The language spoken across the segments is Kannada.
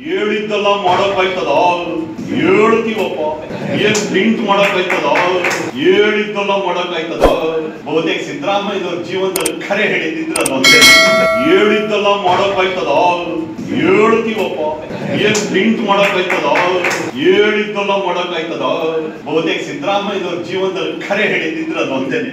ಹೇಳಿದ್ದೆಲ್ಲ ಮಾಡೋಕಾಯ್ತದ? ಹೇಳ್ತೀವಪ್ಪ. ಏನ್ ಪ್ರಿಂಟ್ ಮಾಡೋಕಾಯ್ತದ? ಹೇಳಿದ್ದೆಲ್ಲ ಮಾಡೋಕಾಯ್ತದ? ಬಹುತೇಕ ಸಿದ್ದರಾಮಯ್ಯನವ್ರ ಜೀವನದಲ್ಲಿ ಖರೆ ಹೇಳಿದ್ರೆ ಅದೊಂದೇ. ಹೇಳಿದ್ದೆಲ್ಲ ಮಾಡೋಕಾಯ್ತದ? ಹೇಳ್ತೀವಪ್ಪ. ಏನ್ ಪ್ರಿಂಟ್ ಮಾಡೋಕಾಯ್ತದ? ಹೇಳಿದ್ದೆಲ್ಲ ಮಾಡೋಕಾಯ್ತದ? ಬಹುತೇಕ ಸಿದ್ದರಾಮಯ್ಯನವ್ರ ಜೀವನದಲ್ಲಿ ಖರೆ ಹೇಳಿದ್ರೆ ಅದೊಂದೇನೆ.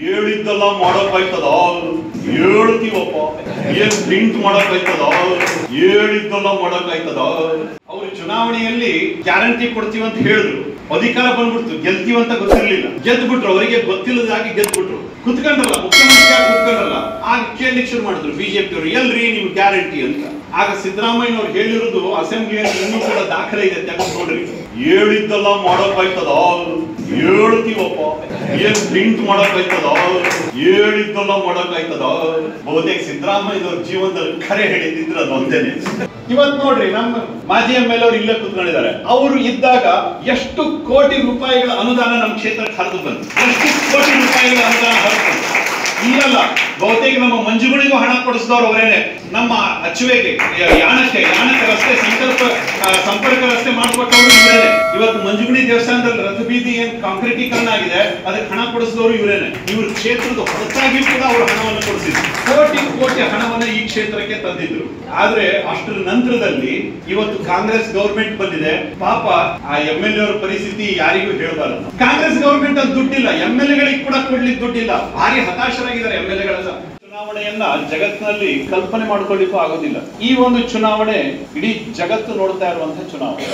ಹೇಳಿದ್ದೆಲ್ಲ ಮಾಡೋಕಾಯ್ತದ? ಹೇಳ್ತೀವಪ್ಪ. ಏನ್ ಪ್ರಿಂಟ್ ಮಾಡೋಕಾಯ್ತದ? ಹೇಳಿದ್ದೆಲ್ಲ ಮಾಡೋಕಾಯ್ತದ? ಅವ್ರು ಚುನಾವಣೆಯಲ್ಲಿ ಗ್ಯಾರಂಟಿ ಕೊಡ್ತೀವಿ ಅಂತ ಹೇಳಿದ್ರು, ಅಧಿಕಾರ ಬಂದ್ಬಿಡ್ತು, ಗೆಲ್ತೀವಂತ ಗೊತ್ತಿರ್ಲಿಲ್ಲ, ಗೆದ್ಬಿಟ್ರು. ಅವರಿಗೆ ಗೊತ್ತಿಲ್ಲದಾಗಿ ಗೆದ್ಬಿಟ್ರು. ಕುತ್ಕೊಂಡ್ರಲ್ಲ, ಮುಖ್ಯಮಂತ್ರಿ ಕುತ್ಕೊಂಡ್ರಲ್ಲ. ಆಗ ಕೇಳಲಿಕ್ಕೆ ಶುರು ಮಾಡಿದ್ರು ಬಿಜೆಪಿ ಅವರು, ಎಲ್ರಿ ನಿಮ್ ಗ್ಯಾರಂಟಿ ಅಂತ. ಆಗ ಸಿದ್ದರಾಮಯ್ಯನವ್ರು ಹೇಳಿರೋದು ಅಸೆಂಬ್ಲಿಯಲ್ಲಿ ಇನ್ನೂ ಕೂಡ ದಾಖಲೆ ಇದೆ, ತೆಗೆದು ನೋಡ್ರಿ. ಹೇಳಿದ್ದೆಲ್ಲ ಮಾಡೋಕಾಯ್ತದ? ಹೇಳ್ತೀವಪ್ಪ. ಏನ್ ಪ್ರಿಂಟ್ ಮಾಡೋಕಾಯ್ತದ? ಹೇಳಿದ್ದೆಲ್ಲ ಮಾಡೋಕಾಯ್ತದ? ಬಹುತೇಕ ಸಿದ್ದರಾಮಯ್ಯನವ್ರ ಜೀವನದಲ್ಲಿ ಖರೆ ಹೇಳಿದ್ರೆ ಅದೊಂದೇನೆ. ಇವತ್ತು ನೋಡ್ರಿ, ನಮ್ಮ ಮಾಜಿ MLA ಅವರು ಇಲ್ಲೇ ಕುತ್ಕೊಂಡಿದ್ದಾರೆ. ಅವರು ಇದ್ದಾಗ ಎಷ್ಟು ಕೋಟಿ ರೂಪಾಯಿಗಳ ಅನುದಾನ ನಮ್ಮ ಕ್ಷೇತ್ರಕ್ಕೆ ಹರಿದು ಬಂತು, ಎಷ್ಟು ಕೋಟಿ ರೂಪಾಯಿಗಳ ಅನುದಾನ ಹರಿದು ಬಂತು. ಇಲ್ಲಲ್ಲ, ಬಹುತೇಕ ನಮ್ಮ ಮಂಜುಗಳಿಗೂ ಹಣ ಕೊಡಿಸಿದವರು ಅವರೇನೆ. ನಮ್ಮ ಅಚ್ಚುವೆಗೆ ಯಾಣಕ್ಕೆ ರಸ್ತೆ ಸಂಪರ್ಕ ರಸ್ತೆ ಮಾಡಿಕೊಟ್ಟವರು ಇವರೇನೆ. ಇವತ್ತು ಮಂಜುಗುಳಿ ದೇವಸ್ಥಾನದಲ್ಲಿ ರಥ ಬೀದಿ ಏನ್ ಕಾಂಕ್ರೀಟೀಕರಣ ಆಗಿದೆ, ಅದಕ್ಕೆ ಹಣ ಕೊಡಿಸಿದವರು ಇವರೇನೆ. ಇವ್ರ ಕ್ಷೇತ್ರದ ಹೊರತಾಗಿ ಕೂಡ ಅವರು ಹಣವನ್ನು ಕೊಡಿಸಿದ್ರು. ಕೋಟಿ ಕೋಟಿ ಹಣವನ್ನು ಈ ಕ್ಷೇತ್ರಕ್ಕೆ ತಂದಿದ್ರು. ಆದ್ರೆ ಅಷ್ಟರ ನಂತರದಲ್ಲಿ ಇವತ್ತು ಕಾಂಗ್ರೆಸ್ ಗವರ್ಮೆಂಟ್ ಬಂದಿದೆ. ಪಾಪ ಆ MLA ಅವರ ಪರಿಸ್ಥಿತಿ ಯಾರಿಗೂ ಹೇಳಬಾರದು. ಕಾಂಗ್ರೆಸ್ ಗವರ್ಮೆಂಟ್ ಅಲ್ಲಿ ದುಡ್ಡಿಲ್ಲ, MLA ಗಳಿಗೆ ಕೂಡ ಕೊಡ್ಲಿಕ್ಕೆ ದುಡ್ಡಿಲ್ಲ. ಭಾರಿ ಹತಾಶರಾಗಿದ್ದಾರೆ MLA ಗಳ. ಚುನಾವಣೆಯನ್ನ ಜಗತ್ತಿನಲ್ಲಿ ಕಲ್ಪನೆ ಮಾಡ್ಕೊಳ್ಳಿಕ್ಕೂ ಆಗೋದಿಲ್ಲ. ಈ ಒಂದು ಚುನಾವಣೆ ಇಡೀ ಜಗತ್ತು ನೋಡ್ತಾ ಇರುವಂತಹ ಚುನಾವಣೆ.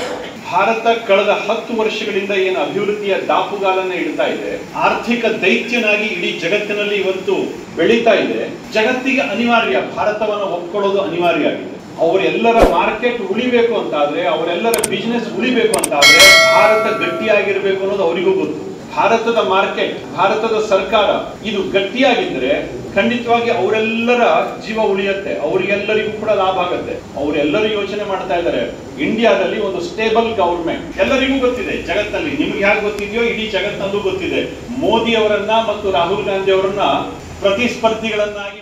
ಭಾರತ ಕಳೆದ 10 ವರ್ಷಗಳಿಂದ ಏನು ಅಭಿವೃದ್ಧಿಯ ದಾಪುಗಾಲನ್ನ ಇಡ್ತಾ ಇದೆ, ಆರ್ಥಿಕ ದೈತ್ಯನಾಗಿ ಇಡೀ ಜಗತ್ತಿನಲ್ಲಿ ಇವತ್ತು ಬೆಳೀತಾ ಇದೆ. ಜಗತ್ತಿಗೆ ಅನಿವಾರ್ಯ, ಭಾರತವನ್ನು ಒಪ್ಕೊಳ್ಳೋದು ಅನಿವಾರ್ಯ ಆಗಿದೆ. ಅವರೆಲ್ಲರ ಮಾರ್ಕೆಟ್ ಉಳಿಬೇಕು ಅಂತಾದ್ರೆ, ಅವರೆಲ್ಲರ ಬಿಸಿನೆಸ್ ಉಳಿಬೇಕು ಅಂತಾದ್ರೆ ಭಾರತ ಗಟ್ಟಿಯಾಗಿರ್ಬೇಕು ಅನ್ನೋದು ಅವರಿಗೂ ಗೊತ್ತು. ಭಾರತದ ಮಾರ್ಕೆಟ್, ಭಾರತದ ಸರ್ಕಾರ ಇದು ಗಟ್ಟಿಯಾಗಿದ್ರೆ ಖಂಡಿತವಾಗಿ ಅವರೆಲ್ಲರ ಜೀವ ಉಳಿಯುತ್ತೆ, ಅವರಿಗೆಲ್ಲರಿಗೂ ಕೂಡ ಲಾಭ ಆಗುತ್ತೆ. ಅವರೆಲ್ಲರೂ ಯೋಚನೆ ಮಾಡ್ತಾ ಇದ್ದಾರೆ ಇಂಡಿಯಾದಲ್ಲಿ ಒಂದು ಸ್ಟೇಬಲ್ ಗವರ್ಮೆಂಟ್. ಎಲ್ಲರಿಗೂ ಗೊತ್ತಿದೆ ಜಗತ್ತಲ್ಲಿ, ನಿಮ್ಗೆ ಯಾಕೆ ಗೊತ್ತಿದೆಯೋ ಇಡೀ ಜಗತ್ತಲ್ಲೂ ಗೊತ್ತಿದೆ. ಮೋದಿ ಅವರನ್ನ ಮತ್ತು ರಾಹುಲ್ ಗಾಂಧಿ ಅವರನ್ನ ಪ್ರತಿಸ್ಪರ್ಧಿಗಳನ್ನಾಗಿ